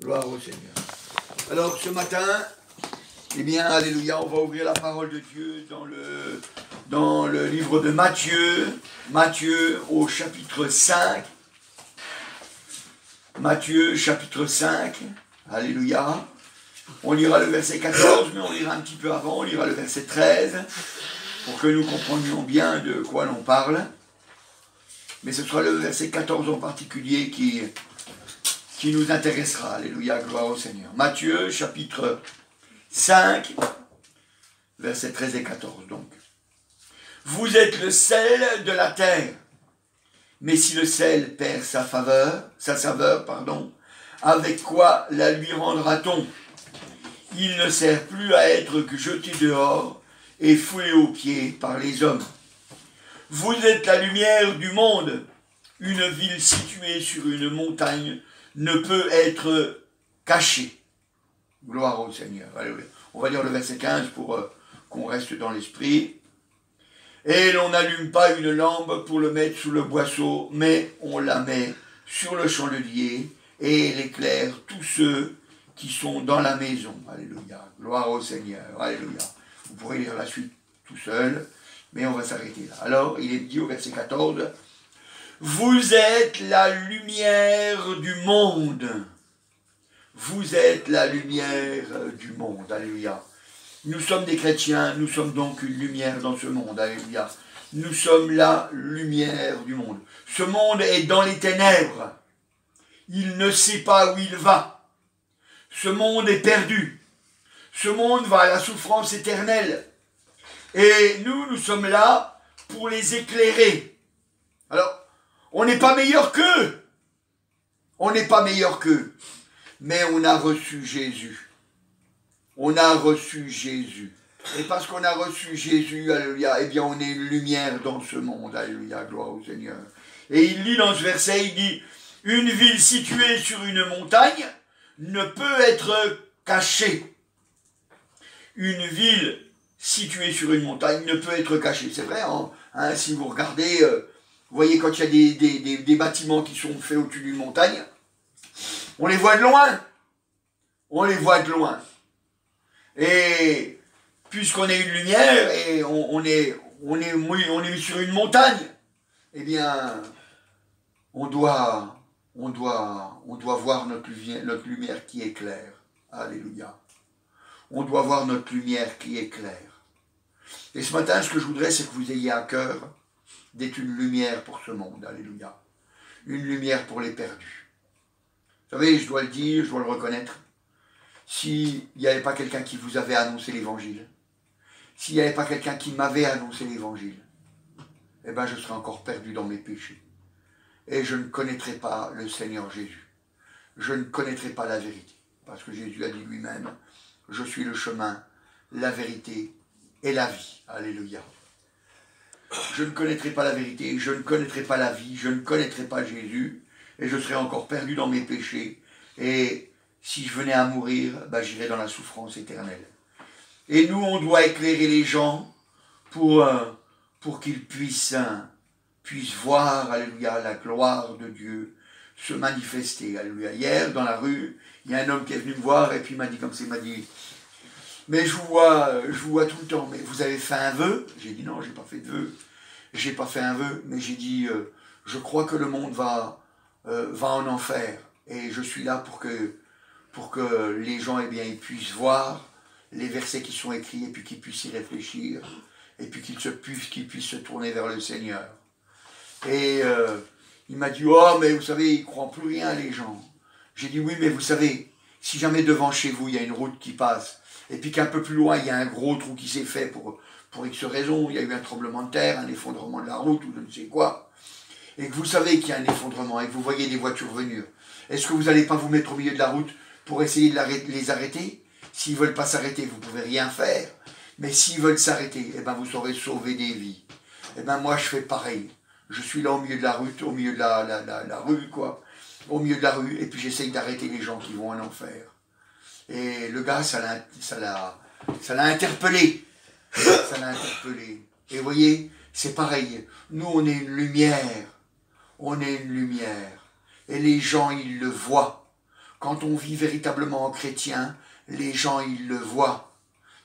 Gloire au Seigneur. Alors ce matin, eh bien, alléluia, on va ouvrir la parole de Dieu dans le livre de Matthieu au chapitre 5. Matthieu chapitre 5, alléluia. On lira le verset 14, mais on lira un petit peu avant, on lira le verset 13, pour que nous comprenions bien de quoi l'on parle. Mais ce sera le verset 14 en particulier qui nous intéressera. Alléluia, gloire au Seigneur. Matthieu, chapitre 5, versets 13 et 14, donc. Vous êtes le sel de la terre, mais si le sel perd sa saveur, avec quoi la lui rendra-t-on? Il ne sert plus à être que jeté dehors et foulé aux pieds par les hommes. Vous êtes la lumière du monde. Une ville située sur une montagne ne peut être cachée. Gloire au Seigneur. Alléluia. On va lire le verset 15 pour qu'on reste dans l'esprit. Et l'on n'allume pas une lampe pour le mettre sous le boisseau, mais on la met sur le chandelier et elle éclaire tous ceux qui sont dans la maison. Alléluia. Gloire au Seigneur. Alléluia. Vous pourrez lire la suite tout seul, mais on va s'arrêter là. Alors, il est dit au verset 14, « Vous êtes la lumière du monde. » Vous êtes la lumière du monde. Alléluia. Nous sommes des chrétiens, nous sommes donc une lumière dans ce monde. Alléluia. Nous sommes la lumière du monde. Ce monde est dans les ténèbres. Il ne sait pas où il va. Ce monde est perdu. Ce monde va à la souffrance éternelle. Et nous sommes là pour les éclairer. Alors, on n'est pas meilleur qu'eux. On n'est pas meilleur qu'eux. Mais on a reçu Jésus. On a reçu Jésus. Et parce qu'on a reçu Jésus, alléluia, eh bien on est une lumière dans ce monde. Alléluia, gloire au Seigneur. Et il dit dans ce verset, il dit, une ville située sur une montagne ne peut être cachée. Une ville située sur une montagne ne peut être cachée. C'est vrai, hein, si vous regardez, vous voyez quand il y a des bâtiments qui sont faits au-dessus d'une montagne, on les voit de loin. On les voit de loin. Et puisqu'on est une lumière et on est sur une montagne, eh bien, on doit voir notre lumière qui éclaire. Alléluia. On doit voir notre lumière qui éclaire. Et ce matin, ce que je voudrais, c'est que vous ayez à cœur d'être une lumière pour ce monde. Alléluia. Une lumière pour les perdus. Vous savez, je dois le dire, je dois le reconnaître. S'il n'y avait pas quelqu'un qui vous avait annoncé l'évangile, s'il n'y avait pas quelqu'un qui m'avait annoncé l'évangile, eh bien je serais encore perdu dans mes péchés. Et je ne connaîtrais pas le Seigneur Jésus. Je ne connaîtrais pas la vérité. Parce que Jésus a dit lui-même, je suis le chemin, la vérité et la vie. Alléluia. Je ne connaîtrai pas la vérité, je ne connaîtrai pas la vie, je ne connaîtrai pas Jésus, et je serais encore perdu dans mes péchés. Et si je venais à mourir, ben, j'irais dans la souffrance éternelle. Et nous, on doit éclairer les gens pour qu'ils puissent voir, alléluia, la gloire de Dieu se manifester. Alléluia. Hier, dans la rue, il y a un homme qui est venu me voir et puis il m'a dit comme ça, il m'a dit, mais je vous vois tout le temps, mais vous avez fait un vœu? J'ai dit non, j'ai pas fait de vœu. J'ai pas fait un vœu, mais j'ai dit, je crois que le monde va en enfer. Et je suis là pour que les gens eh bien, ils puissent voir les versets qui sont écrits et puis qu'ils puissent y réfléchir et puis qu'ils puissent se tourner vers le Seigneur. Et il m'a dit, oh mais vous savez, ils ne croient plus rien les gens. J'ai dit, oui mais vous savez, si jamais devant chez vous il y a une route qui passe et puis qu'un peu plus loin il y a un gros trou qui s'est fait pour X raison, il y a eu un tremblement de terre, un effondrement de la route ou je ne sais quoi, et que vous savez qu'il y a un effondrement et que vous voyez des voitures venir, est-ce que vous n'allez pas vous mettre au milieu de la route pour essayer de les arrêter? S'ils ne veulent pas s'arrêter, vous ne pouvez rien faire. Mais s'ils veulent s'arrêter, eh ben vous saurez sauver des vies. Eh ben moi, je fais pareil. Je suis là au milieu de la route, au milieu de la rue, quoi. Au milieu de la rue, et puis j'essaye d'arrêter les gens qui vont en enfer. Et le gars, ça l'a interpellé. Ça l'a interpellé. Et vous voyez, c'est pareil. Nous, on est une lumière. On est une lumière. Et les gens, ils le voient. quand on vit véritablement en chrétien, les gens, ils le voient.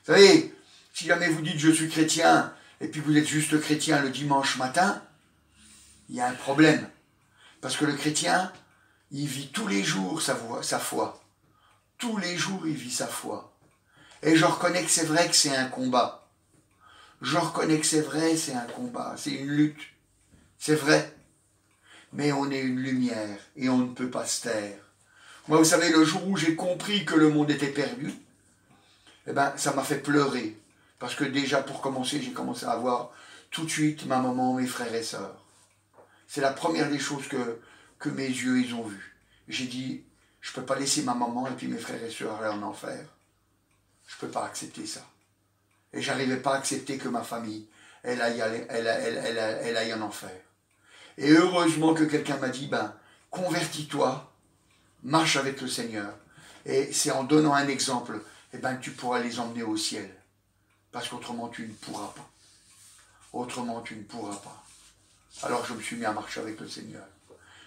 Vous savez, si jamais vous dites je suis chrétien, et puis vous êtes juste chrétien le dimanche matin, il y a un problème. Parce que le chrétien, il vit tous les jours sa foi. Tous les jours, il vit sa foi. Et je reconnais que c'est vrai que c'est un combat. Je reconnais que c'est vrai, c'est un combat, c'est une lutte. C'est vrai. Mais on est une lumière et on ne peut pas se taire. Moi, vous savez, le jour où j'ai compris que le monde était perdu, eh ben, ça m'a fait pleurer. Parce que déjà, pour commencer, j'ai commencé à voir tout de suite ma maman, mes frères et sœurs. C'est la première des choses que mes yeux, ils ont vues. J'ai dit, je ne peux pas laisser ma maman et puis mes frères et sœurs aller en enfer. Je ne peux pas accepter ça. Et je n'arrivais pas à accepter que ma famille, elle aille en enfer. Et heureusement que quelqu'un m'a dit, ben, convertis-toi, marche avec le Seigneur. Et c'est en donnant un exemple, eh ben, tu pourras les emmener au ciel. Parce qu'autrement, tu ne pourras pas. Autrement, tu ne pourras pas. Alors je me suis mis à marcher avec le Seigneur.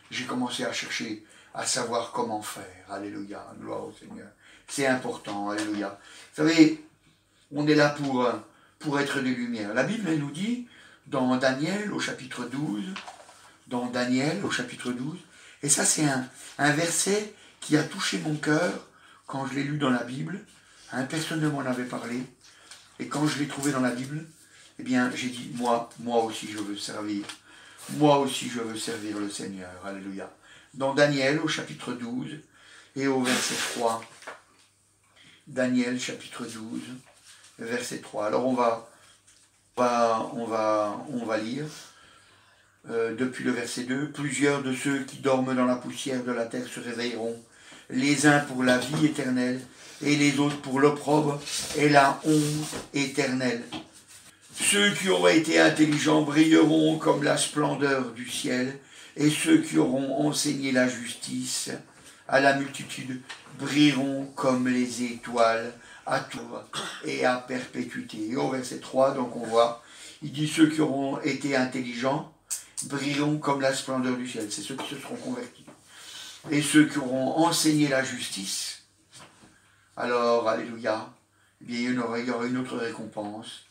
J'ai commencé à chercher, à savoir comment faire. Alléluia, gloire au Seigneur. C'est important, alléluia. Vous savez, on est là pour être des lumières. La Bible, elle nous dit, dans Daniel, au chapitre 12, et ça c'est un verset qui a touché mon cœur quand je l'ai lu dans la Bible. Personne ne m'en avait parlé. Et quand je l'ai trouvé dans la Bible, eh bien, j'ai dit, moi aussi je veux servir. Moi aussi je veux servir le Seigneur. Alléluia. Dans Daniel, au chapitre 12, et au verset 3. Daniel, chapitre 12, verset 3. Alors on va lire. Depuis le verset 2, plusieurs de ceux qui dorment dans la poussière de la terre se réveilleront, les uns pour la vie éternelle, et les autres pour l'opprobre et la honte éternelle. Ceux qui auront été intelligents brilleront comme la splendeur du ciel, et ceux qui auront enseigné la justice à la multitude brilleront comme les étoiles à tour et à perpétuité. Et au verset 3, donc on voit, il dit ceux qui auront été intelligents brilleront comme la splendeur du ciel. C'est ceux qui se seront convertis. Et ceux qui auront enseigné la justice, alors, alléluia, eh bien, il y aura une autre récompense.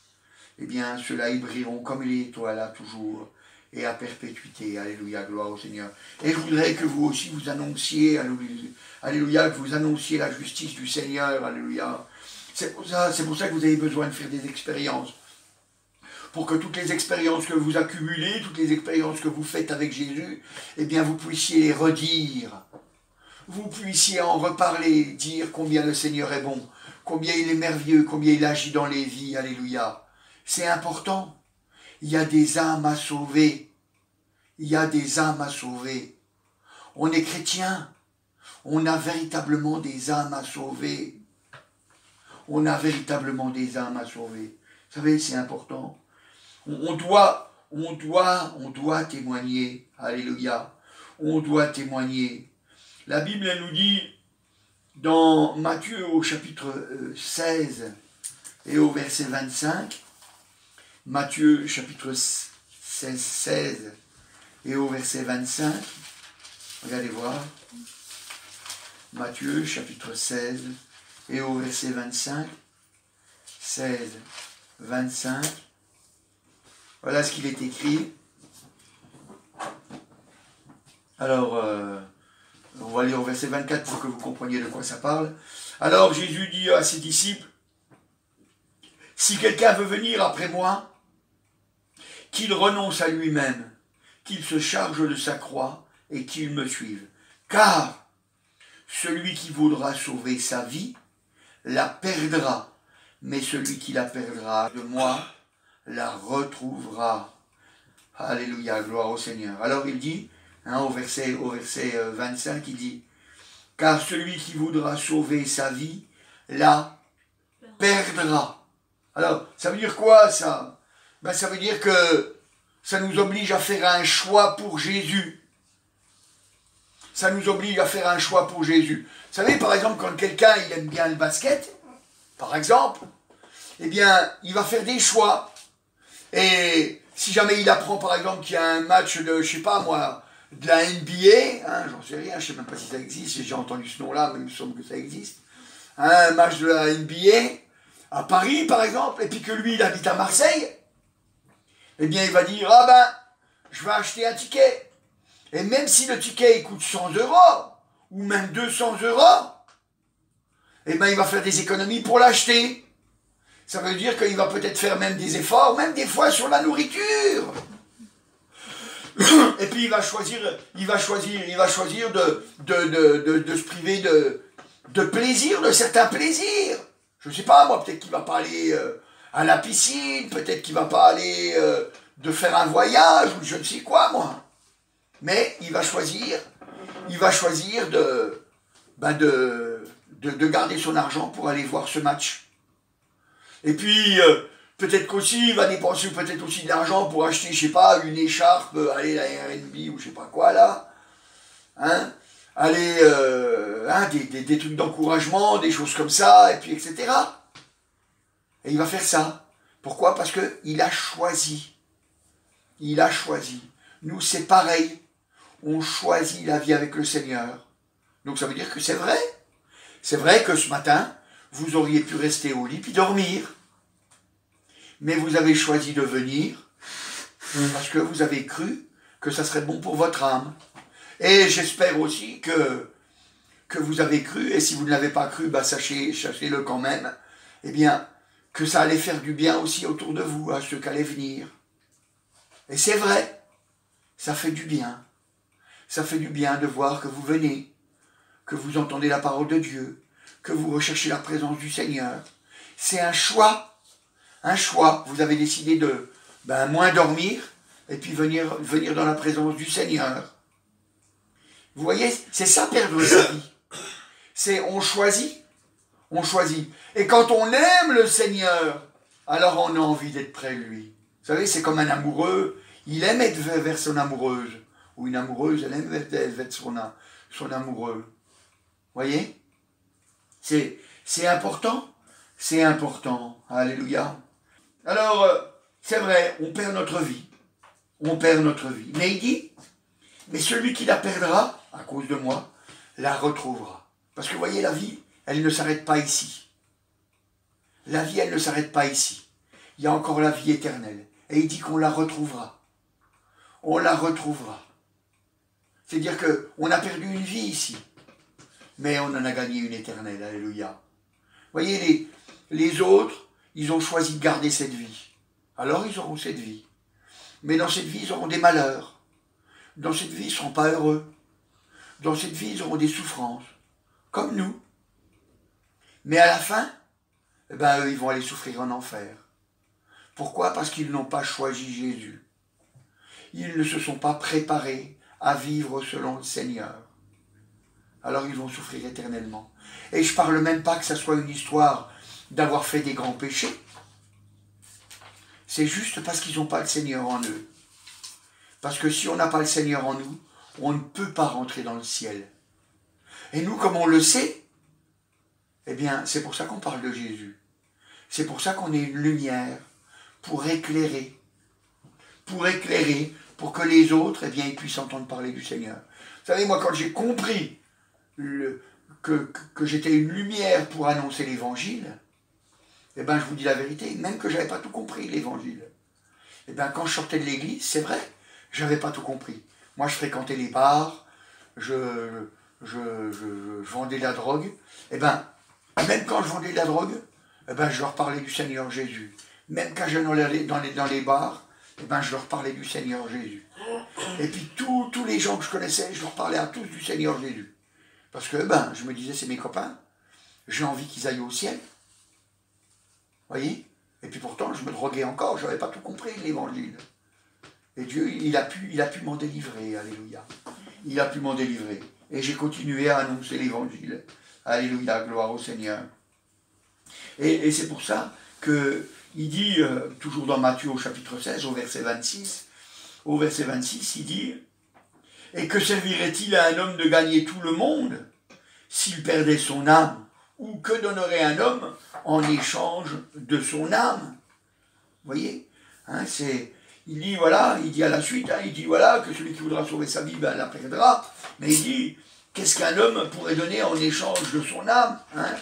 Eh bien, ceux-là, ils brilleront comme les étoiles à toujours et à perpétuité. Alléluia, gloire au Seigneur. Et je voudrais que vous aussi vous annonciez, alléluia, que vous annonciez la justice du Seigneur, alléluia. C'est pour ça que vous avez besoin de faire des expériences. Pour que toutes les expériences que vous accumulez, toutes les expériences que vous faites avec Jésus, eh bien, vous puissiez les redire. Vous puissiez en reparler, dire combien le Seigneur est bon, combien il est merveilleux, combien il agit dans les vies, alléluia. C'est important. Il y a des âmes à sauver. Il y a des âmes à sauver. On est chrétien. On a véritablement des âmes à sauver. On a véritablement des âmes à sauver. Vous savez, c'est important. On doit témoigner. Alléluia. On doit témoigner. La Bible, elle nous dit, dans Matthieu au chapitre 16 et au verset 25, Matthieu chapitre 16 et au verset 25, regardez voir, Matthieu chapitre 16 et au verset 25, 16, 25, voilà ce qu'il est écrit. Alors, on va lire au verset 24 pour que vous compreniez de quoi ça parle. Alors Jésus dit à ses disciples, « Si quelqu'un veut venir après moi, qu'il renonce à lui-même, qu'il se charge de sa croix et qu'il me suive. Car celui qui voudra sauver sa vie la perdra, mais celui qui la perdra de moi la retrouvera. » Alléluia, gloire au Seigneur. Alors il dit, au verset 25, il dit, « Car celui qui voudra sauver sa vie, la perdra. » Alors, ça veut dire quoi, ça? Ben, ça veut dire que ça nous oblige à faire un choix pour Jésus. Ça nous oblige à faire un choix pour Jésus. Vous savez, par exemple, quand quelqu'un il aime bien le basket, par exemple, eh bien, il va faire des choix. Et si jamais il apprend, par exemple, qu'il y a un match de, je sais pas moi, de la NBA, hein, j'en sais rien, je sais même pas si ça existe, j'ai entendu ce nom-là, mais il me semble que ça existe. Un match de la NBA à Paris, par exemple, et puis que lui, il habite à Marseille, eh bien, il va dire, ah ben, je vais acheter un ticket. Et même si le ticket, il coûte 100 €, ou même 200 €, eh ben, il va faire des économies pour l'acheter. Ça veut dire qu'il va peut-être faire même des efforts, même des fois sur la nourriture. Et puis il va choisir de se priver de plaisir, de certains plaisirs. Je ne sais pas, moi, peut-être qu'il ne va pas aller à la piscine, peut-être qu'il ne va pas aller de faire un voyage, ou je ne sais quoi, moi. Mais il va choisir de garder son argent pour aller voir ce match. Et puis, peut-être qu'aussi, il va dépenser peut-être aussi de l'argent pour acheter, je sais pas, une écharpe, aller à la R&B ou je sais pas quoi, là. Hein, aller, des trucs d'encouragement, des choses comme ça, et puis etc. Et il va faire ça. Pourquoi? Parce qu'il a choisi. Il a choisi. Nous, c'est pareil. On choisit la vie avec le Seigneur. Donc ça veut dire que c'est vrai. C'est vrai que ce matin, vous auriez pu rester au lit puis dormir. Mais vous avez choisi de venir parce que vous avez cru que ça serait bon pour votre âme. Et j'espère aussi que vous avez cru, et si vous ne l'avez pas cru, bah sachez-le quand même, eh bien, que ça allait faire du bien aussi autour de vous, à ceux qui allaient venir. Et c'est vrai, ça fait du bien. Ça fait du bien de voir que vous venez, que vous entendez la parole de Dieu, que vous recherchez la présence du Seigneur. C'est un choix. Un choix. Vous avez décidé de moins dormir et puis venir dans la présence du Seigneur. Vous voyez, c'est ça perdre sa vie. C'est on choisit. On choisit. Et quand on aime le Seigneur, alors on a envie d'être près de lui. Vous savez, c'est comme un amoureux. Il aime être vers son amoureuse. Ou une amoureuse, elle aime être vers son amoureux. Vous voyez? C'est important. C'est important. Alléluia. Alors, c'est vrai, on perd notre vie. On perd notre vie. Mais il dit, mais celui qui la perdra, à cause de moi, la retrouvera. Parce que vous voyez, la vie, elle ne s'arrête pas ici. La vie, elle ne s'arrête pas ici. Il y a encore la vie éternelle. Et il dit qu'on la retrouvera. On la retrouvera. C'est-à-dire qu'on a perdu une vie ici. Mais on en a gagné une éternelle. Alléluia. Vous voyez, les autres, ils ont choisi de garder cette vie. Alors ils auront cette vie. Mais dans cette vie, ils auront des malheurs. Dans cette vie, ils ne seront pas heureux. Dans cette vie, ils auront des souffrances. Comme nous. Mais à la fin, eux, ils vont aller souffrir en enfer. Pourquoi? Parce qu'ils n'ont pas choisi Jésus. Ils ne se sont pas préparés à vivre selon le Seigneur. Alors ils vont souffrir éternellement. Et je ne parle même pas que ça soit une histoire d'avoir fait des grands péchés. C'est juste parce qu'ils n'ont pas le Seigneur en eux. Parce que si on n'a pas le Seigneur en nous, on ne peut pas rentrer dans le ciel. Et nous, comme on le sait, eh bien, c'est pour ça qu'on parle de Jésus. C'est pour ça qu'on est une lumière pour éclairer. Pour que les autres, eh bien, ils puissent entendre parler du Seigneur. Vous savez, moi, quand j'ai compris que j'étais une lumière pour annoncer l'évangile, eh bien, je vous dis la vérité, même que je n'avais pas tout compris, l'évangile. Eh bien, quand je sortais de l'église, c'est vrai, je n'avais pas tout compris. Moi, je fréquentais les bars, je vendais de la drogue. Eh bien, même quand je vendais de la drogue, eh ben, je leur parlais du Seigneur Jésus. Même quand j'allais dans les bars, eh ben, je leur parlais du Seigneur Jésus. Et puis tous les gens que je connaissais, je leur parlais à tous du Seigneur Jésus. Parce que je me disais, c'est mes copains, j'ai envie qu'ils aillent au ciel. Vous voyez? Et puis pourtant, je me droguais encore, je n'avais pas tout compris, l'évangile. Et Dieu, il a pu m'en délivrer, alléluia. Il a pu m'en délivrer. Et j'ai continué à annoncer l'évangile. Alléluia, gloire au Seigneur. Et c'est pour ça qu'il dit, toujours dans Matthieu au chapitre 16, au verset 26, il dit, « Et que servirait-il à un homme de gagner tout le monde s'il perdait son âme? Ou que donnerait un homme en échange de son âme ?» Vous voyez, hein, il dit voilà, il dit à la suite, il dit voilà, que celui qui voudra sauver sa vie, la perdra. Mais il dit, qu'est-ce qu'un homme pourrait donner en échange de son âme, hein?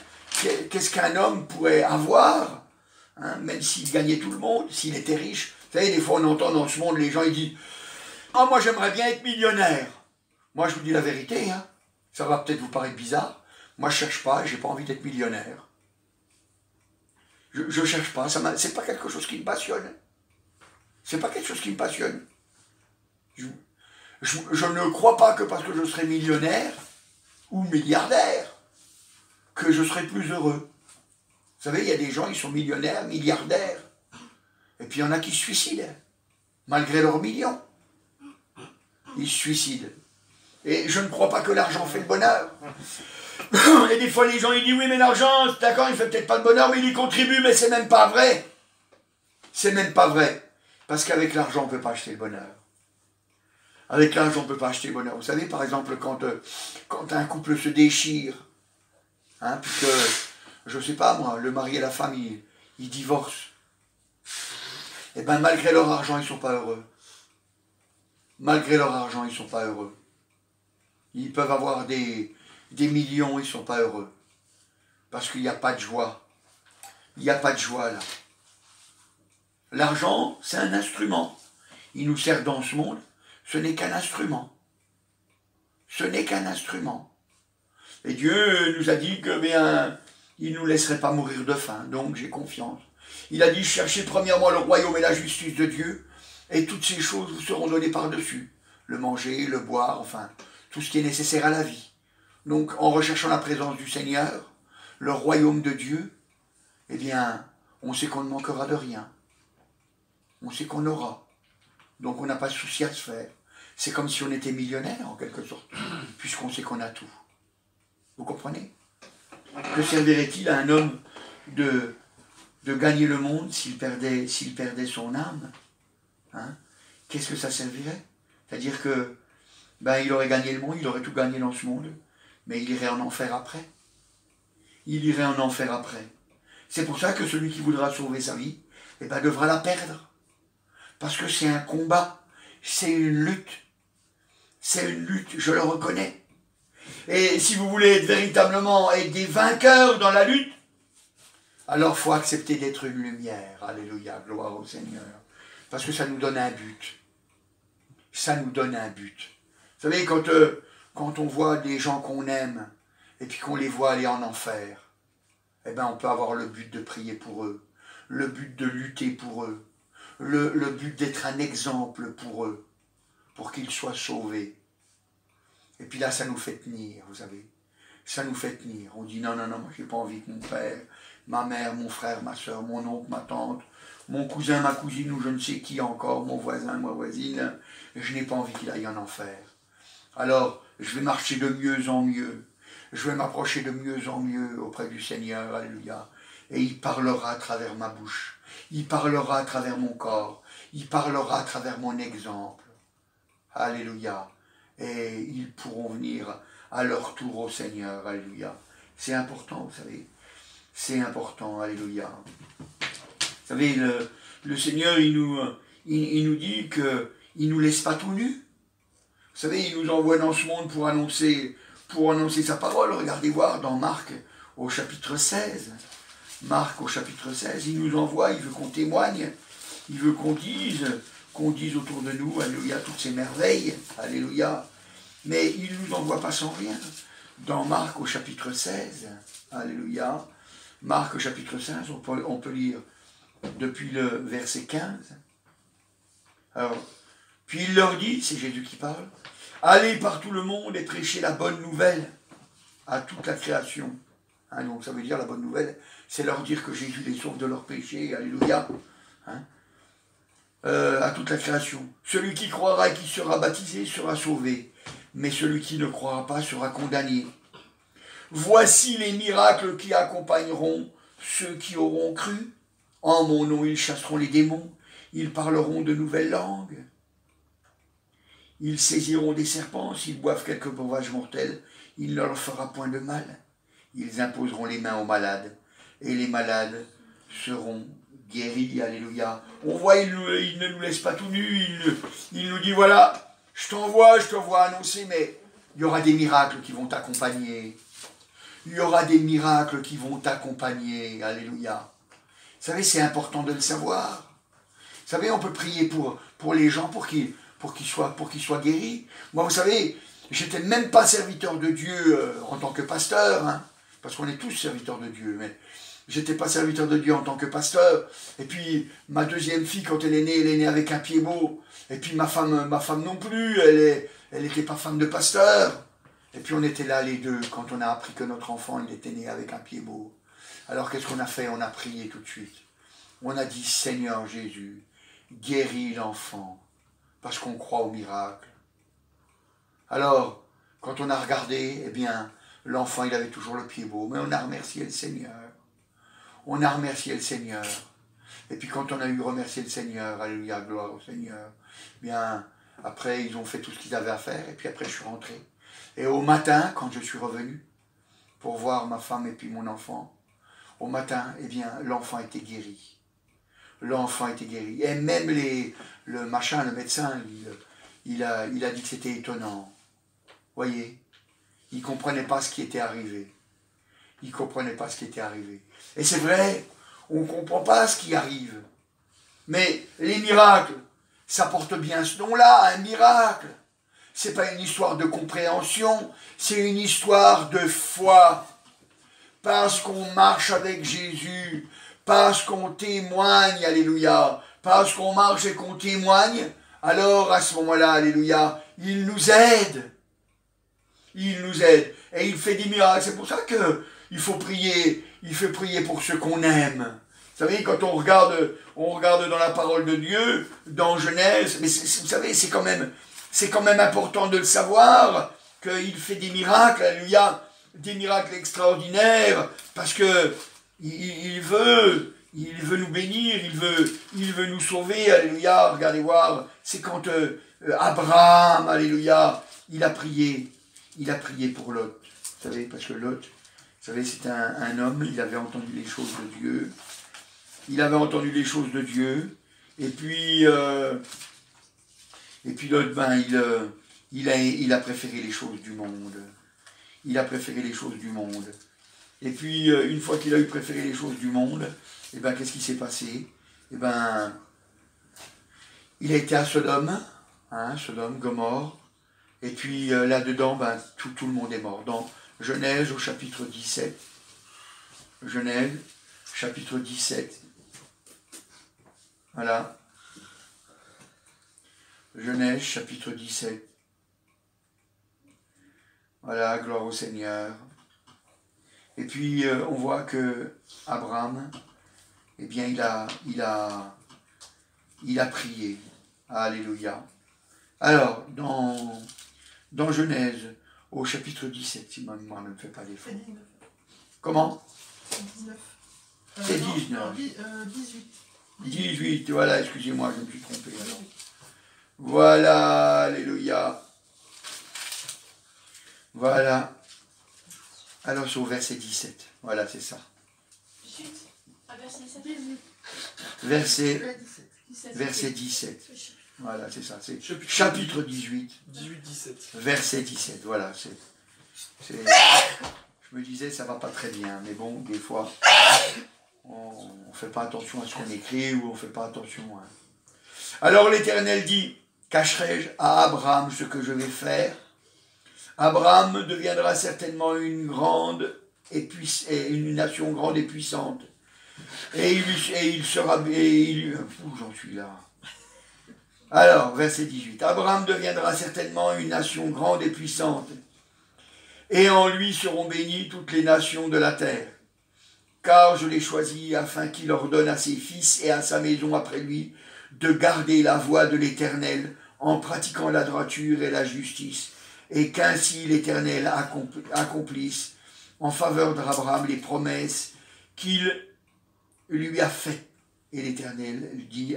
Qu'est-ce qu'un homme pourrait avoir, hein, même s'il gagnait tout le monde, s'il était riche. Vous savez, des fois on entend dans ce monde, les gens ils disent « Ah, moi j'aimerais bien être millionnaire ». Moi je vous dis la vérité, hein, ça va peut-être vous paraître bizarre, moi je cherche pas, j'ai pas envie d'être millionnaire. Je cherche pas, c'est pas quelque chose qui me passionne. C'est pas quelque chose qui me passionne. Je ne crois pas que parce que je serai millionnaire ou milliardaire, que je serai plus heureux. Vous savez, il y a des gens, ils sont millionnaires, milliardaires. Et puis il y en a qui se suicident, malgré leurs millions. Ils se suicident. Et je ne crois pas que l'argent fait le bonheur. Et des fois, les gens, ils disent, oui, mais l'argent, d'accord, il fait peut-être pas le bonheur, mais il y contribue, mais c'est même pas vrai. C'est même pas vrai. Parce qu'avec l'argent, on ne peut pas acheter le bonheur. Avec l'argent, on ne peut pas acheter le bonheur. Vous savez, par exemple, quand un couple se déchire, hein, puisque, je ne sais pas moi, le mari et la femme, ils divorcent. Et bien, malgré leur argent, ils ne sont pas heureux. Malgré leur argent, ils ne sont pas heureux. Ils peuvent avoir des millions, ils ne sont pas heureux. Parce qu'il n'y a pas de joie. Il n'y a pas de joie là. L'argent, c'est un instrument. Il nous sert dans ce monde. Ce n'est qu'un instrument. Ce n'est qu'un instrument. Et Dieu nous a dit que bien, il ne nous laisserait pas mourir de faim. Donc j'ai confiance. Il a dit, cherchez premièrement le royaume et la justice de Dieu, et toutes ces choses vous seront données par-dessus. Le manger, le boire, enfin, tout ce qui est nécessaire à la vie. Donc, en recherchant la présence du Seigneur, le royaume de Dieu, eh bien, on sait qu'on ne manquera de rien. On sait qu'on aura. Donc, on n'a pas de souci à se faire. C'est comme si on était millionnaire, en quelque sorte, puisqu'on sait qu'on a tout. Vous comprenez? Que servirait-il à un homme de gagner le monde s'il perdait son âme, hein? Qu'est-ce que ça servirait? C'est-à-dire que il aurait gagné le monde, il aurait tout gagné dans ce monde, mais il irait en enfer après. Il irait en enfer après. C'est pour ça que celui qui voudra sauver sa vie, devra la perdre. Parce que c'est un combat, c'est une lutte. C'est une lutte, je le reconnais. Et si vous voulez véritablement être des vainqueurs dans la lutte, alors il faut accepter d'être une lumière. Alléluia, gloire au Seigneur. Parce que ça nous donne un but. Ça nous donne un but. Vous savez, quand on voit des gens qu'on aime, et puis qu'on les voit aller en enfer, on peut avoir le but de prier pour eux, le but de lutter pour eux, le but d'être un exemple pour eux, pour qu'ils soient sauvés. Et puis là, ça nous fait tenir, vous savez. Ça nous fait tenir. On dit, non, moi, j'ai pas envie que mon père, ma mère, mon frère, ma soeur, mon oncle, ma tante, mon cousin, ma cousine, ou je ne sais qui encore, mon voisin, ma voisine, je n'ai pas envie qu'il aille en enfer. Alors, je vais marcher de mieux en mieux. Je vais m'approcher de mieux en mieux auprès du Seigneur, alléluia. Et il parlera à travers ma bouche. Il parlera à travers mon corps. Il parlera à travers mon exemple. Alléluia. Et ils pourront venir à leur tour au Seigneur, alléluia. C'est important, vous savez. C'est important, alléluia. Vous savez, le Seigneur, il nous dit qu'il ne nous laisse pas tout nus. Vous savez, il nous envoie dans ce monde pour annoncer sa parole. Regardez voir dans Marc au chapitre 16. Marc au chapitre 16, il nous envoie, il veut qu'on témoigne, il veut qu'on dise autour de nous, alléluia, toutes ces merveilles, alléluia. Mais il ne nous envoie pas sans rien. Dans Marc au chapitre 16, alléluia, Marc au chapitre 16, on peut lire depuis le verset 15. Alors, puis il leur dit, c'est Jésus qui parle, allez par tout le monde et prêchez la bonne nouvelle à toute la création. Hein, donc ça veut dire la bonne nouvelle, c'est leur dire que Jésus les sauve de leurs péchés, alléluia. Hein, à toute la création. Celui qui croira et qui sera baptisé sera sauvé, mais celui qui ne croira pas sera condamné. Voici les miracles qui accompagneront ceux qui auront cru. En mon nom, ils chasseront les démons, ils parleront de nouvelles langues. Ils saisiront des serpents, s'ils boivent quelques breuvages mortels, il ne leur fera point de mal. Ils imposeront les mains aux malades, et les malades seront guérit, alléluia. On voit, il ne nous laisse pas tout nus, il nous dit, voilà, je te vois annoncer, mais il y aura des miracles qui vont t'accompagner. Il y aura des miracles qui vont t'accompagner, alléluia. Vous savez, c'est important de le savoir. Vous savez, on peut prier pour les gens, pour qu'ils soient guéris. Moi, vous savez, j'étais même pas serviteur de Dieu en tant que pasteur, hein, parce qu'on est tous serviteurs de Dieu, mais j'étais pas serviteur de Dieu en tant que pasteur. Et puis, ma deuxième fille, quand elle est née avec un pied beau. Et puis, ma femme non plus, elle n'était pas femme de pasteur. Et puis, on était là, les deux, quand on a appris que notre enfant, il était né avec un pied beau. Alors, qu'est-ce qu'on a fait? On a prié tout de suite. On a dit, Seigneur Jésus, guéris l'enfant, parce qu'on croit au miracle. Alors, quand on a regardé, eh bien, l'enfant, il avait toujours le pied beau, mais on a remercié le Seigneur. On a remercié le Seigneur. Et puis quand on a eu remercié le Seigneur, alléluia, gloire au Seigneur, eh bien, après, ils ont fait tout ce qu'ils avaient à faire, et puis après, je suis rentré. Et au matin, quand je suis revenu, pour voir ma femme et puis mon enfant, au matin, eh bien, l'enfant était guéri. L'enfant était guéri. Et même le médecin, il a dit que c'était étonnant. Voyez, il ne comprenait pas ce qui était arrivé. Il ne comprenait pas ce qui était arrivé. Et c'est vrai, on ne comprend pas ce qui arrive. Mais les miracles, ça porte bien ce nom-là, un miracle. Ce n'est pas une histoire de compréhension, c'est une histoire de foi. Parce qu'on marche avec Jésus, parce qu'on témoigne, alléluia, parce qu'on marche et qu'on témoigne, alors à ce moment-là, alléluia, il nous aide. Il nous aide. Et il fait des miracles. C'est pour ça qu'il faut prier. Il fait prier pour ceux qu'on aime. Vous savez, quand on regarde dans la parole de Dieu, dans Genèse, mais vous savez, c'est quand même important de le savoir, qu'il fait des miracles, alléluia, des miracles extraordinaires, parce que il veut nous bénir, il veut nous sauver, alléluia. Regardez voir, c'est quand Abraham, alléluia, il a prié pour Lot. Vous savez, parce que Lot, vous savez, c'était un homme, il avait entendu les choses de Dieu. Il avait entendu les choses de Dieu. Et puis Lot, ben, il a préféré les choses du monde. Il a préféré les choses du monde. Et puis, une fois qu'il a eu préféré les choses du monde, et ben, qu'est-ce qui s'est passé? Et ben, il a été à Sodome, Sodome, Gomorrhe. Et puis là-dedans, ben, tout le monde est mort. Dans Genèse au chapitre 17. Genèse, chapitre 17. Voilà. Genèse, chapitre 17. Voilà, gloire au Seigneur. Et puis on voit que Abraham, eh bien, il a prié. Alléluia. Alors, dans Genèse, au chapitre 17, si ma mémoire ne me fait pas défaut. Comment? 19. C'est 19. 18. 18, voilà, excusez-moi, je me suis trompé. Alors. Voilà, alléluia. Voilà. Alors, c'est au verset 17. Voilà, c'est ça. 18. Verset 17. Verset 17. Voilà, c'est ça. C'est chapitre 18. 18-17. Verset 17. Voilà. Je me disais, ça va pas très bien. Mais bon, des fois, on ne fait pas attention à ce qu'on écrit ou on ne fait pas attention. Alors l'Éternel dit, cacherai-je à Abraham ce que je vais faire? Abraham deviendra certainement une nation grande et puissante. Et il sera... j'en suis là. Alors, verset 18. Abraham deviendra certainement une nation grande et puissante. Et en lui seront bénies toutes les nations de la terre. Car je l'ai choisi afin qu'il ordonne à ses fils et à sa maison après lui de garder la voie de l'Éternel en pratiquant la droiture et la justice, et qu'ainsi l'Éternel accomplisse en faveur d'Abraham les promesses qu'il lui a faites. Et l'Éternel lui dit,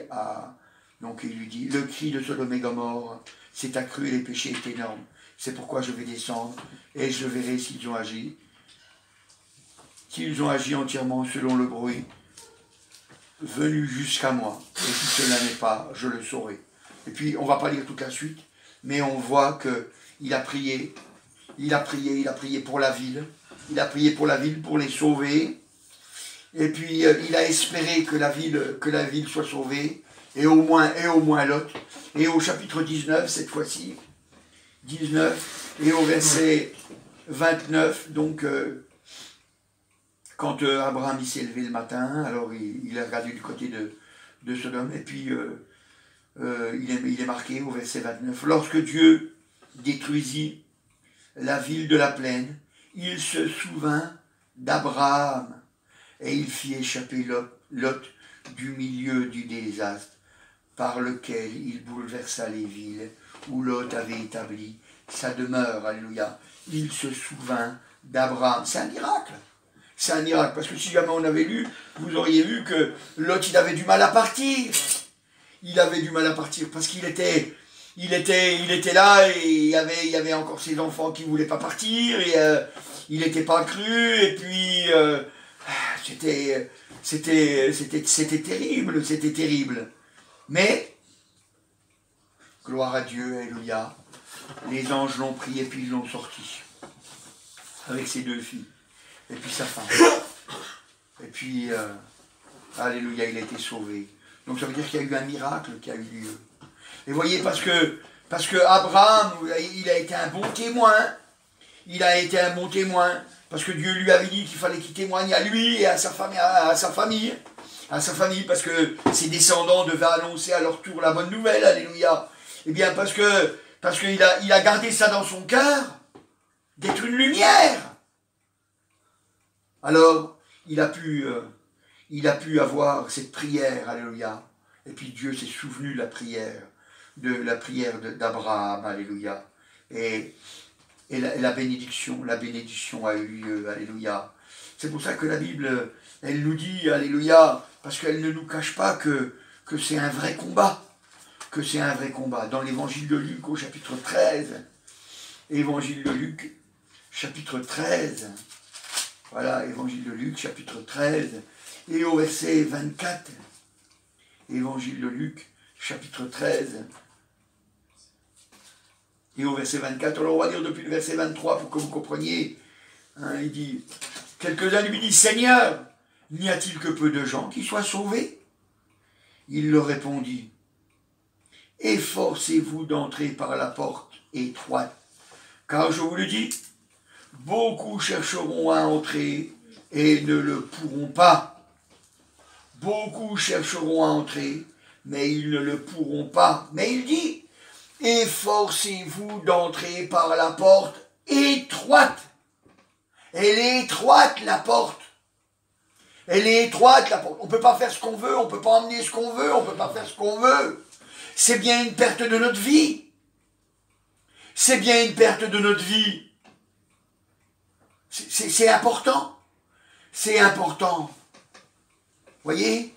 le cri de Sodome et Gomorrhe s'est accru et les péchés est énorme. C'est pourquoi je vais descendre et je verrai s'ils ont agi entièrement selon le bruit venu jusqu'à moi. Et si cela n'est pas, je le saurai. Et puis, on ne va pas lire toute la suite, mais on voit qu'il a prié, il a prié pour la ville, il a prié pour la ville, pour les sauver. Et puis, il a espéré que la ville soit sauvée, et au moins Lot. Et au chapitre 19, cette fois-ci, 19, et au verset 29, donc, quand Abraham il s'est levé le matin, alors il a regardé du côté de Sodome, et puis il est marqué au verset 29, lorsque Dieu détruisit la ville de la plaine, il se souvint d'Abraham, et il fit échapper Lot du milieu du désastre, par lequel il bouleversa les villes où Lot avait établi sa demeure. Alléluia. Il se souvint d'Abraham. C'est un miracle. C'est un miracle. Parce que si jamais on avait lu, vous auriez vu que Lot, il avait du mal à partir. Il avait du mal à partir parce qu'il était là et il y avait encore ses enfants qui ne voulaient pas partir. Et il n'était pas cru. Et puis, c'était terrible. C'était terrible. Mais, gloire à Dieu, alléluia, les anges l'ont pris et puis ils l'ont sorti, avec ses deux filles, et puis sa femme. Et puis, alléluia, il a été sauvé. Donc ça veut dire qu'il y a eu un miracle qui a eu lieu. Et voyez, parce que Abraham, il a été un bon témoin, parce que Dieu lui avait dit qu'il fallait qu'il témoigne à lui et à sa famille, parce que ses descendants devaient annoncer à leur tour la bonne nouvelle, alléluia. Eh bien, parce qu'il a gardé ça dans son cœur, d'être une lumière. Alors, il a pu avoir cette prière, alléluia. Et puis Dieu s'est souvenu de la prière d'Abraham, alléluia. Et la bénédiction a eu lieu, alléluia. C'est pour ça que la Bible, elle nous dit, alléluia, parce qu'elle ne nous cache pas que c'est un vrai combat. Que c'est un vrai combat. Dans l'évangile de Luc, au chapitre 13, évangile de Luc, chapitre 13, voilà, évangile de Luc, chapitre 13, et au verset 24, évangile de Luc, chapitre 13, et au verset 24, alors on va lire depuis le verset 23 pour que vous compreniez, hein, il dit, quelques-uns lui disent, Seigneur, n'y a-t-il que peu de gens qui soient sauvés? Il leur répondit, efforcez-vous d'entrer par la porte étroite, car je vous le dis, beaucoup chercheront à entrer et ne le pourront pas. Beaucoup chercheront à entrer, mais ils ne le pourront pas. Mais il dit, efforcez-vous d'entrer par la porte étroite. Elle est étroite, la porte. Elle est étroite, la porte. On ne peut pas faire ce qu'on veut, on ne peut pas emmener ce qu'on veut, on ne peut pas faire ce qu'on veut. C'est bien une perte de notre vie. C'est bien une perte de notre vie. C'est important. C'est important. Voyez?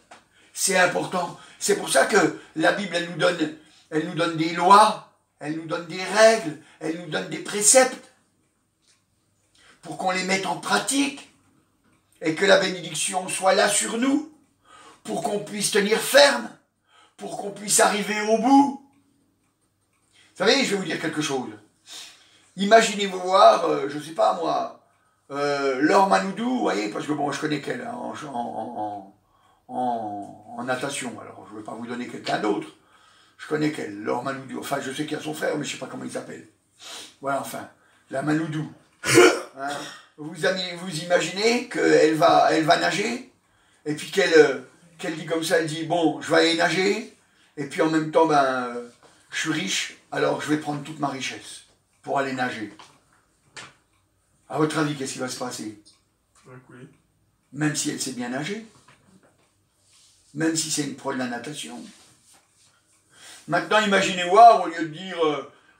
C'est important. C'est pour ça que la Bible, elle nous donne des lois, elle nous donne des règles, elle nous donne des préceptes pour qu'on les mette en pratique et que la bénédiction soit là sur nous, pour qu'on puisse tenir ferme, pour qu'on puisse arriver au bout. Vous savez, je vais vous dire quelque chose. Imaginez-vous voir, je ne sais pas moi, Laure Manoudou, vous voyez, parce que bon, je connais qu'elle en natation, alors je ne vais pas vous donner quelqu'un d'autre. Je connais qu'elle, Laure Manoudou, enfin je sais qu'il y a son frère, mais je ne sais pas comment il s'appelle. Voilà, enfin, la Manoudou. Hein, vous imaginez qu'elle va nager, et puis qu'elle dit comme ça, elle dit, bon, je vais aller nager, et puis en même temps, je suis riche, alors je vais prendre toute ma richesse pour aller nager. À votre avis, qu'est-ce qui va se passer? Oui. Même si elle sait bien nager, même si c'est une pro de la natation. Maintenant, imaginez voir, au lieu de dire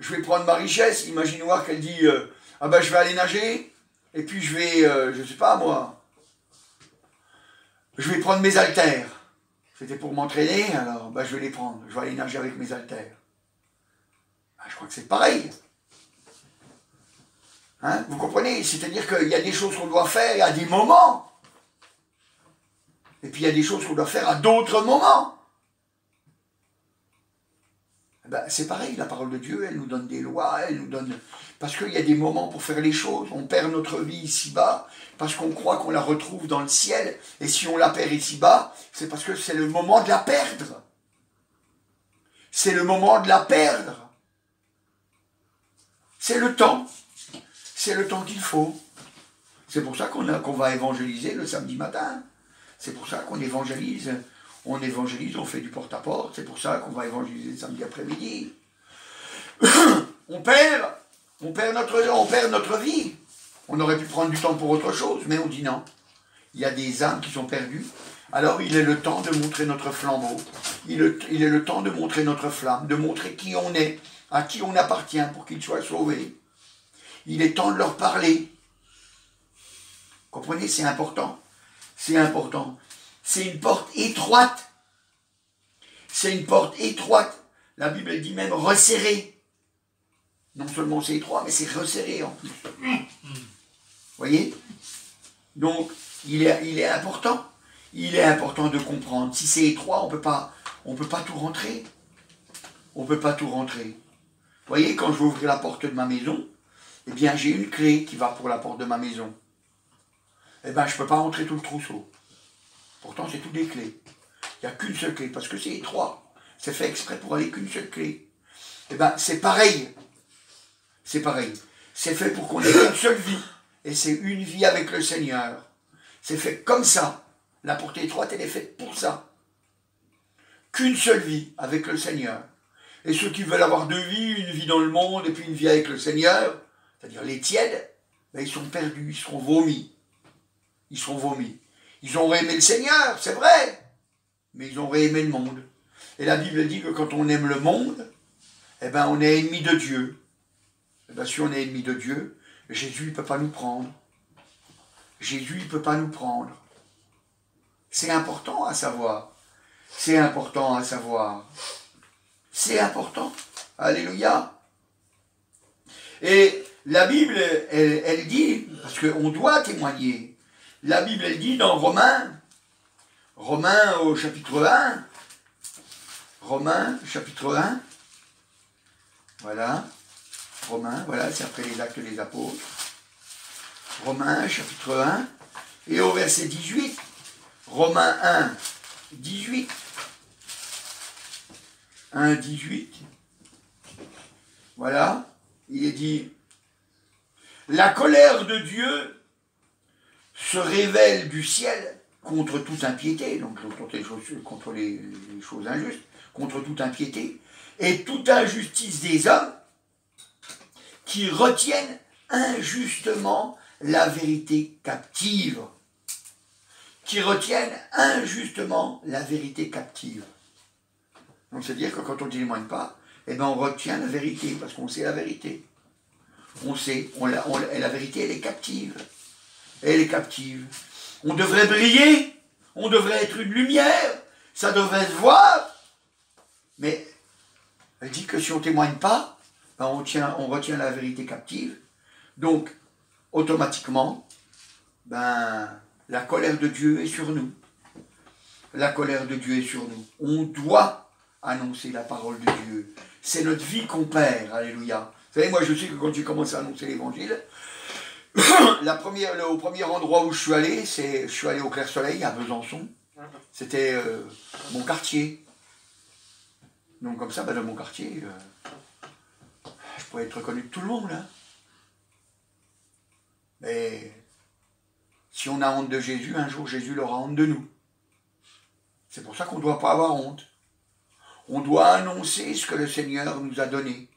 je vais prendre ma richesse, imaginez voir qu'elle dit je vais aller nager, et puis je vais, je sais pas moi, je vais prendre mes haltères. C'était pour m'entraîner, alors je vais les prendre, je vais aller nager avec mes haltères. Je crois que c'est pareil. Hein, vous comprenez? C'est-à-dire qu'il y a des choses qu'on doit faire à des moments. Et puis il y a des choses qu'on doit faire à d'autres moments. Ben, c'est pareil, la parole de Dieu, elle nous donne des lois, elle nous donne... Parce qu'il y a des moments pour faire les choses. On perd notre vie ici-bas parce qu'on croit qu'on la retrouve dans le ciel. Et si on la perd ici-bas, c'est parce que c'est le moment de la perdre. C'est le moment de la perdre. C'est le temps. C'est le temps qu'il faut. C'est pour ça qu'on va évangéliser le samedi matin. C'est pour ça qu'on évangélise. On évangélise, on fait du porte-à-porte. C'est pour ça qu'on va évangéliser le samedi après-midi. on perd notre vie. On aurait pu prendre du temps pour autre chose, mais on dit non. Il y a des âmes qui sont perdues. Alors il est le temps de montrer notre flambeau. Il est le temps de montrer notre flamme, de montrer qui on est, à qui on appartient pour qu'ils soient sauvés. Il est temps de leur parler. Comprenez, c'est important. C'est important. C'est une porte étroite. C'est une porte étroite. La Bible elle dit même resserrée. Non seulement c'est étroit, mais c'est resserré en plus. Voyez? Donc, il est important. Il est important de comprendre. Si c'est étroit, on peut pas tout rentrer. On ne peut pas tout rentrer. Vous voyez, quand je vais ouvrir la porte de ma maison, eh bien, j'ai une clé qui va pour la porte de ma maison. Eh bien, je ne peux pas rentrer tout le trousseau. Pourtant, c'est toutes des clés. Il n'y a qu'une seule clé, parce que c'est étroit. C'est fait exprès pour aller qu'une seule clé. Eh bien, c'est pareil. C'est pareil. C'est fait pour qu'on ait une seule vie. Et c'est une vie avec le Seigneur. C'est fait comme ça. La portée étroite, elle est faite pour ça. Qu'une seule vie avec le Seigneur. Et ceux qui veulent avoir deux vies, une vie dans le monde et puis une vie avec le Seigneur, c'est-à-dire les tièdes, ben ils sont perdus, ils seront vomis. Ils seront vomis. Ils ont aimé le Seigneur, c'est vrai, mais ils ont aimé le monde. Et la Bible dit que quand on aime le monde, eh ben on est ennemi de Dieu. Eh ben si on est ennemi de Dieu, Jésus ne peut pas nous prendre. Jésus ne peut pas nous prendre. C'est important à savoir. C'est important à savoir. C'est important. Alléluia. Et la Bible, elle dit, parce qu'on doit témoigner, la Bible, elle dit dans Romains au chapitre 1, Romains, chapitre 1, voilà, Romains, voilà, c'est après les actes des apôtres, Romains, chapitre 1, et au verset 18, Romains 1, 18, 1, 18, voilà, il est dit, la colère de Dieu se révèle du ciel contre toute impiété, donc contre les choses injustes, contre toute impiété, et toute injustice des hommes qui retiennent injustement la vérité captive. Qui retiennent injustement la vérité captive. Donc c'est-à-dire que quand on ne témoigne pas, eh ben on retient la vérité, parce qu'on sait la vérité. On sait, la vérité elle est captive. Elle est captive. On devrait briller, on devrait être une lumière, ça devrait se voir. Mais elle dit que si on ne témoigne pas, ben on retient la vérité captive. Donc, automatiquement, ben, la colère de Dieu est sur nous. La colère de Dieu est sur nous. On doit annoncer la parole de Dieu. C'est notre vie qu'on perd, alléluia. Vous savez, moi je sais que quand j'ai commencé à annoncer l'évangile, au premier endroit où je suis allé au Clair Soleil, à Besançon. C'était mon quartier. Donc comme ça, ben, dans mon quartier, je pouvais être reconnu de tout le monde. Hein. Mais si on a honte de Jésus, un jour Jésus aura honte de nous. C'est pour ça qu'on ne doit pas avoir honte. On doit annoncer ce que le Seigneur nous a donné.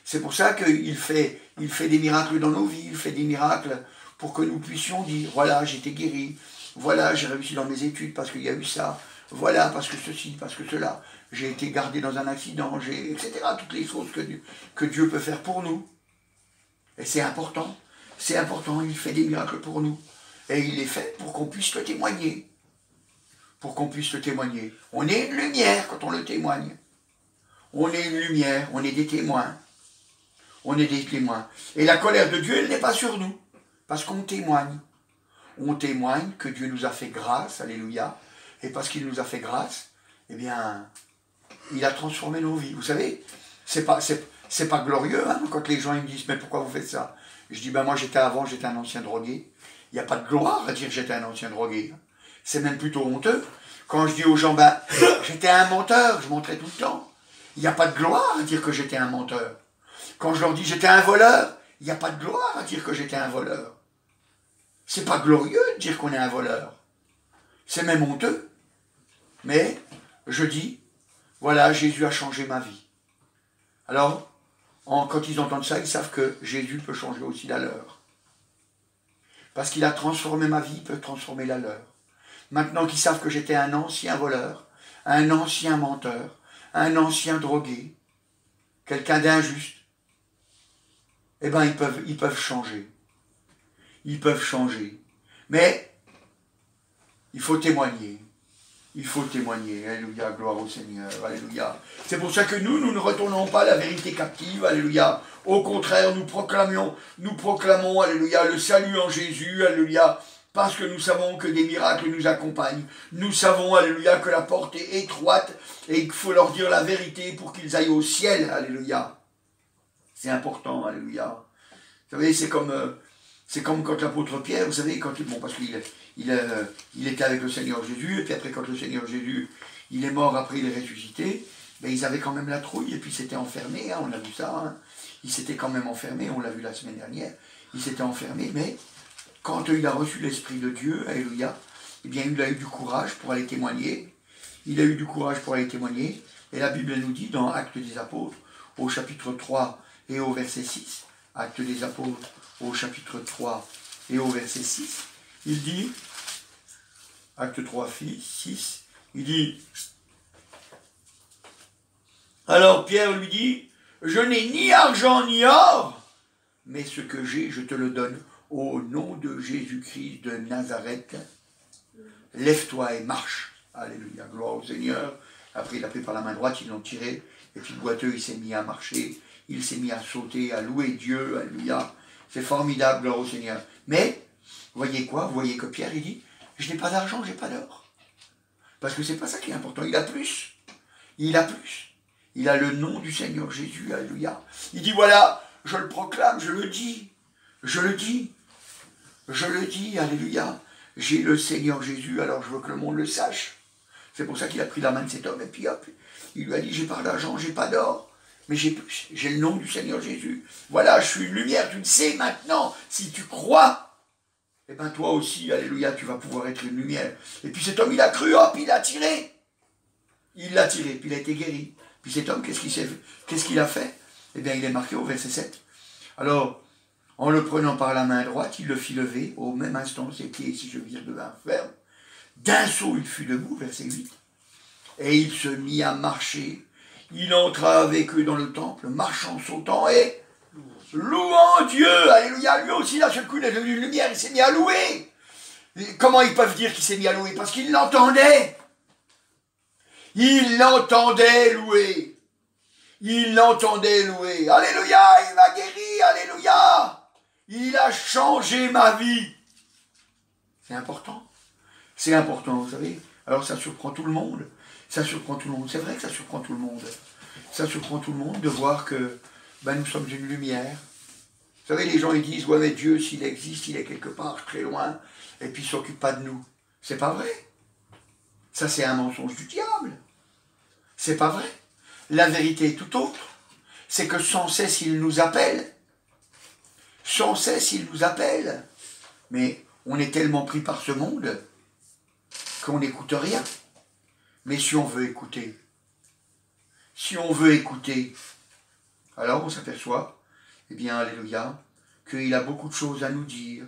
C'est pour ça qu'il fait des miracles dans nos vies, il fait des miracles pour que nous puissions dire, voilà, j'ai été guéri, voilà, j'ai réussi dans mes études parce qu'il y a eu ça, voilà, parce que ceci, parce que cela, j'ai été gardé dans un accident, etc. Toutes les choses que Dieu peut faire pour nous. Et c'est important, il fait des miracles pour nous. Et il les fait pour qu'on puisse le témoigner. Pour qu'on puisse le témoigner. On est une lumière quand on le témoigne. On est une lumière, on est des témoins. On est des témoins. Et la colère de Dieu, elle n'est pas sur nous. Parce qu'on témoigne. on témoigne que Dieu nous a fait grâce, alléluia, et parce qu'il nous a fait grâce, eh bien, il a transformé nos vies. Vous savez, c'est pas glorieux, hein, quand les gens ils me disent, mais pourquoi vous faites ça? Je dis, ben moi j'étais un ancien drogué. Il n'y a pas de gloire à dire que j'étais un ancien drogué. C'est même plutôt honteux. Quand je dis aux gens, ben, j'étais un menteur, je mentais tout le temps. Il n'y a pas de gloire à dire que j'étais un menteur. Quand je leur dis j'étais un voleur, il n'y a pas de gloire à dire que j'étais un voleur. C'est pas glorieux de dire qu'on est un voleur. C'est même honteux. Mais je dis, voilà, Jésus a changé ma vie. Alors, quand ils entendent ça, ils savent que Jésus peut changer aussi la leur. Parce qu'il a transformé ma vie, il peut transformer la leur. Maintenant qu'ils savent que j'étais un ancien voleur, un ancien menteur, un ancien drogué, quelqu'un d'injuste, eh bien ils peuvent changer. Ils peuvent changer. Mais il faut témoigner. Il faut témoigner. Alléluia, gloire au Seigneur. Alléluia. C'est pour ça que nous ne retournons pas la vérité captive. Alléluia. Au contraire, nous proclamons, alléluia, le salut en Jésus. Alléluia. Parce que nous savons que des miracles nous accompagnent. Nous savons, alléluia, que la porte est étroite et qu'il faut leur dire la vérité pour qu'ils aillent au ciel. Alléluia. C'est important, alléluia. Vous savez, c'est comme quand l'apôtre Pierre, vous savez, parce qu'il était avec le Seigneur Jésus, et puis après, quand le Seigneur Jésus, il est mort, après il est ressuscité, ben, ils avaient quand même la trouille, et puis ils s'étaient enfermés, hein, on a vu ça, hein. Ils s'étaient quand même enfermés, on l'a vu la semaine dernière, ils s'étaient enfermés, mais quand il a reçu l'Esprit de Dieu, alléluia, eh bien il a eu du courage pour aller témoigner, et la Bible nous dit dans Actes des Apôtres, au chapitre 3 et au verset 6, Actes des Apôtres, au chapitre 3 et au verset 6, il dit, Acte 3, 6, il dit, alors Pierre lui dit, je n'ai ni argent ni or, mais ce que j'ai, je te le donne au nom de Jésus-Christ de Nazareth. Lève-toi et marche. Alléluia, gloire au Seigneur. Après, il a pris par la main droite, ils l'ont tiré, et puis boiteux, il s'est mis à marcher, il s'est mis à sauter, à louer Dieu, alléluia. C'est formidable, gloire au Seigneur. Mais, vous voyez quoi? Vous voyez que Pierre, il dit, je n'ai pas d'argent, je n'ai pas d'or. Parce que c'est pas ça qui est important, il a plus. Il a plus. Il a le nom du Seigneur Jésus, alléluia. Il dit, voilà, je le proclame, je le dis, alléluia. J'ai le Seigneur Jésus, alors je veux que le monde le sache. C'est pour ça qu'il a pris la main de cet homme, et puis hop, il lui a dit, j'ai pas d'argent, j'ai pas d'or, mais j'ai le nom du Seigneur Jésus. Voilà, je suis une lumière, tu le sais maintenant, si tu crois, eh bien toi aussi, alléluia, tu vas pouvoir être une lumière. Et puis cet homme, il a cru, hop, il l'a tiré. Il l'a tiré, puis il a été guéri. Puis cet homme, qu'est-ce qu'il a fait? Eh bien, il est marqué au verset 7. Alors, en le prenant par la main droite, il le fit lever, au même instant, ses pieds, si je veux dire, devinrent fermes. D'un saut, il fut debout, verset 8. Et il se mit à marcher. Il entra avec eux dans le temple, marchant, sautant et louant Dieu. Alléluia, lui aussi, là, ce coup, il est devenu une lumière, il s'est mis à louer. Et comment ils peuvent dire qu'il s'est mis à louer? Parce qu'il l'entendait. Il l'entendait louer. Il l'entendait louer. Alléluia, il m'a guéri, alléluia. Il a changé ma vie. C'est important. C'est important, vous savez. Alors ça surprend tout le monde. Ça surprend tout le monde. C'est vrai que ça surprend tout le monde. Ça surprend tout le monde de voir que nous sommes une lumière. Vous savez, les gens ils disent, ouais mais Dieu, s'il existe, il est quelque part très loin, et puis il ne s'occupe pas de nous. C'est pas vrai. Ça c'est un mensonge du diable. C'est pas vrai. La vérité est tout autre. C'est que sans cesse il nous appelle. Sans cesse il nous appelle. Mais on est tellement pris par ce monde qu'on n'écoute rien. Mais si on veut écouter, alors on s'aperçoit, eh bien, alléluia, qu'il a beaucoup de choses à nous dire,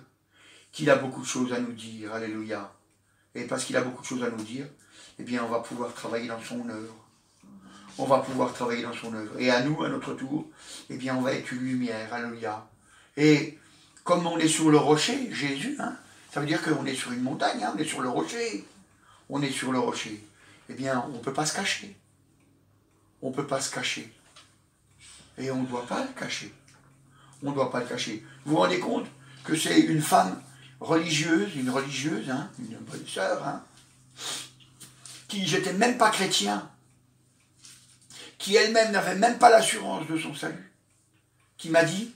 alléluia. Et parce qu'il a beaucoup de choses à nous dire, eh bien, on va pouvoir travailler dans son œuvre. Et à nous, à notre tour, eh bien, on va être une lumière, alléluia. Et comme on est sur le rocher, Jésus, ça veut dire qu'on est sur une montagne, on est sur le rocher. Eh bien, on ne peut pas se cacher. Et on ne doit pas le cacher. Vous vous rendez compte que c'est une femme, religieuse, une bonne sœur, hein, qui n'était même pas chrétien, qui elle-même n'avait même pas l'assurance de son salut, qui m'a dit,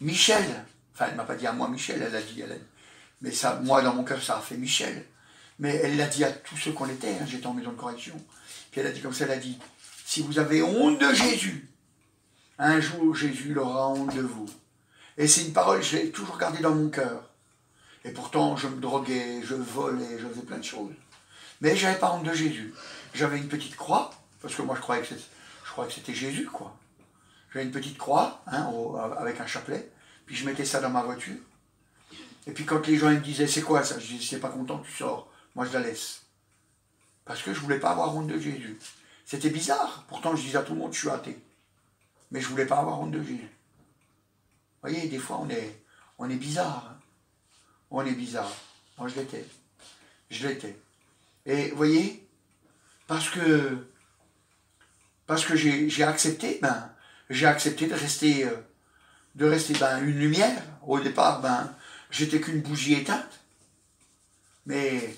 Michel, enfin elle ne m'a pas dit à moi Michel, elle a dit, mais ça, moi dans mon cœur ça a fait Michel, mais elle l'a dit à tous ceux qu'on était, hein, j'étais en maison de correction, puis elle a dit comme ça, elle a dit, si vous avez honte de Jésus, un jour Jésus aura honte de vous. Et c'est une parole, je l'ai toujours gardée dans mon cœur. Et pourtant, je me droguais, je volais, je faisais plein de choses. Mais je n'avais pas honte de Jésus. J'avais une petite croix, parce que moi je croyais que c'était Jésus, quoi. J'avais une petite croix, hein, avec un chapelet, puis je mettais ça dans ma voiture. Et puis quand les gens ils me disaient, c'est quoi ça? Je disais, si t'es pas content, tu sors. Moi je la laisse. Parce que je voulais pas avoir honte de Jésus. C'était bizarre. Pourtant, je disais à tout le monde, je suis athée. Mais je voulais pas avoir honte de Jésus. Vous voyez, des fois, on est bizarre. Hein. On est bizarre. Moi, je l'étais. Je l'étais. Et vous voyez, parce que j'ai accepté, de rester une lumière. Au départ, j'étais qu'une bougie éteinte. Mais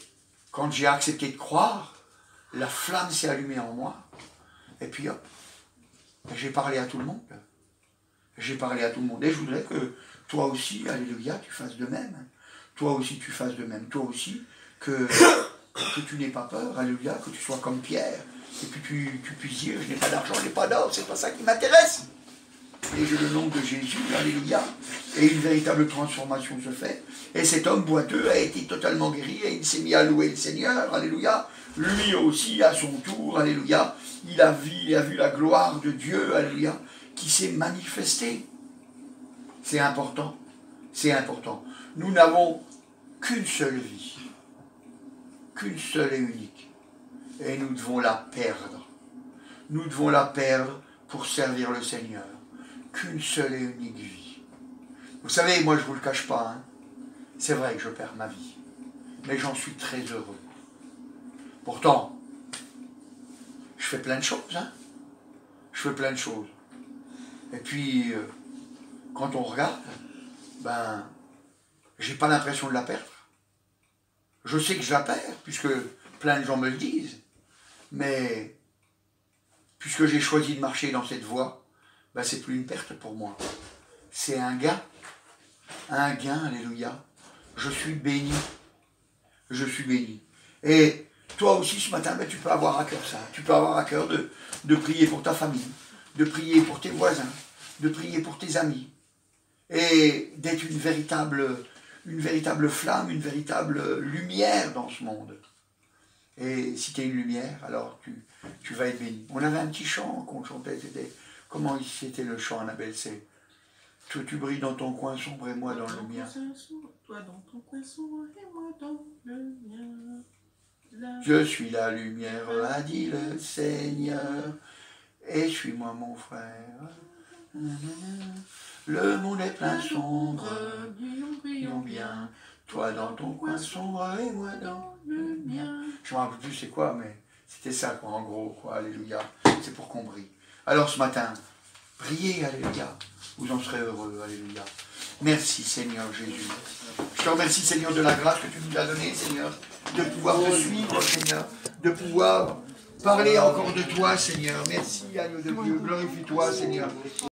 quand j'ai accepté de croire, la flamme s'est allumée en moi. Et puis hop, j'ai parlé à tout le monde. J'ai parlé à tout le monde. Et je voudrais que toi aussi, alléluia, tu fasses de même. Toi aussi, tu fasses de même. Toi aussi, que tu n'aies pas peur, alléluia, que tu sois comme Pierre. Et puis tu puisses dire, je n'ai pas d'argent, je n'ai pas d'or, c'est pas ça qui m'intéresse. Et j'ai le nom de Jésus, alléluia. Et une véritable transformation se fait. Et cet homme boiteux a été totalement guéri et il s'est mis à louer le Seigneur, alléluia. Lui aussi, à son tour, alléluia, il a vu la gloire de Dieu, alléluia, qui s'est manifestée. C'est important, c'est important. Nous n'avons qu'une seule vie, qu'une seule et unique. Et nous devons la perdre. Nous devons la perdre pour servir le Seigneur. Qu'une seule et unique vie. Vous savez, moi je ne vous le cache pas, hein, c'est vrai que je perds ma vie, mais j'en suis très heureux. Pourtant, je fais plein de choses, hein. Je fais plein de choses. Et puis, quand on regarde, j'ai pas l'impression de la perdre. Je sais que je la perds, puisque plein de gens me le disent. Mais, puisque j'ai choisi de marcher dans cette voie, c'est plus une perte pour moi. C'est un gain. Un gain, alléluia. Je suis béni. Je suis béni. Et toi aussi, ce matin, tu peux avoir à cœur ça. Tu peux avoir à cœur de prier pour ta famille, de prier pour tes voisins, de prier pour tes amis. Et d'être une véritable flamme, une véritable lumière dans ce monde. Et si tu es une lumière, alors tu vas être béni. On avait un petit chant qu'on chantait, comment c'était le chant, Annabelle? C'est « Toi tu brilles dans ton coin sombre et moi dans le mien. » Toi dans ton coin sombre et moi dans le mien. Je suis la lumière, a dit le Seigneur, et suis-moi mon frère. Le monde est plein sombre, brillons bien. Toi dans ton coin sombre et moi dans le mien. Je ne me rappelle plus c'est quoi, mais c'était ça, quoi, en gros, quoi, alléluia. C'est pour qu'on brille. Alors ce matin, priez, alléluia. Vous en serez heureux, alléluia. Merci Seigneur Jésus. Je te remercie Seigneur de la grâce que tu nous as donnée, Seigneur, de pouvoir te suivre, Seigneur, de pouvoir parler encore de toi, Seigneur. Merci, agneau de Dieu. Glorifie-toi, Seigneur.